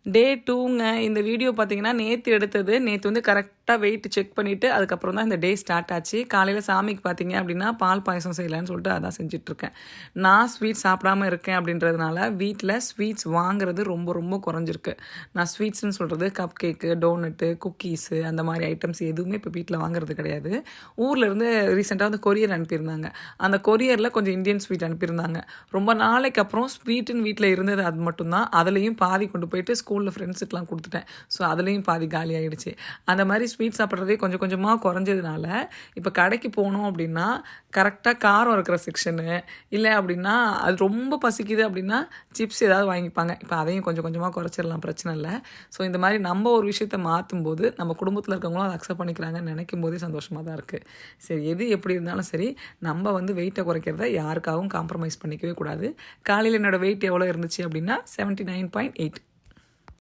டே 2ங்க. இந்த வீடியோ பார்த்தீங்கன்னா, நேத்து எடுத்தது. நேத்து வந்து கரெக்ட்டா வெயிட் செக் பண்ணிட்டு, அதுக்கப்புறம் தான் இந்த டே ஸ்டார்ட் ஆச்சு. காலையில சாமிக்கு பார்த்தீங்க அப்படின்னா, பால் பாயாசம் செய்யலான்னு சொல்லிட்டு அதான் செஞ்சுட்ருக்கேன். நான் ஸ்வீட் சாப்பிடாம இருக்கேன் அப்படின்றதுனால, வீட்ல ஸ்வீட்ஸ் வாங்குறது ரொம்ப ரொம்ப குறைஞ்சிருக்கு. நான் ஸ்வீட்ஸ்ன்னு சொல்றது கப் கேக்கு, டோனட்டு, குக்கீஸு அந்த மாரி ஐட்டம்ஸ் எதுவுமே இப்போ வீட்ல வாங்குறது கிடையாது. ஊர்லேருந்து ரீசென்ட்டா வந்து கொரியர் அனுப்பியிருந்தாங்க. அந்த கொரியர்ல கொஞ்சம் இந்தியன் ஸ்வீட் அனுப்பியிருந்தாங்க. ரொம்ப நாளைக்கு அப்புறம் ஸ்வீட்டுன்னு வீட்ல இருந்தது அது மட்டும் தான். அதுலயும் பாதி கொண்டு போயிட்டு ஸ்கூலில் ஃப்ரெண்ட்ஸுக்கெலாம் கொடுத்துட்டேன். ஸோ அதுலேயும் பாதி காலி ஆகிடுச்சு. அந்த மாதிரி ஸ்வீட் சாப்பிட்றதே கொஞ்சம் கொஞ்சமாக குறைஞ்சதுனால இப்போ கடைக்கு போனோம் அப்படின்னா கரெக்டாக காரம் இருக்கிற செக்ஷனு, இல்லை அப்படின்னா அது ரொம்ப பசிக்குது அப்படின்னா சிப்ஸ் ஏதாவது வாங்கிப்பாங்க. இப்போ அதையும் கொஞ்சம் கொஞ்சமாக குறைச்சிடலாம், பிரச்சனை இல்லை. ஸோ இந்த மாதிரி நம்ம ஒரு விஷயத்த மாற்றும்போது நம்ம குடும்பத்தில் இருக்கவங்களும் அதை அக்செப்ட் பண்ணிக்கிறாங்கன்னு நினைக்கும் போதே சந்தோஷமாக தான் இருக்குது. சரி, எது எப்படி இருந்தாலும் சரி, நம்ம வந்து வெயிட்டை குறைக்கிறத யாருக்காகவும் காம்ப்ரமைஸ் பண்ணிக்கவே கூடாது. காலையில் என்னோடய வெயிட் எவ்வளோ இருந்துச்சு அப்படின்னா 79.8.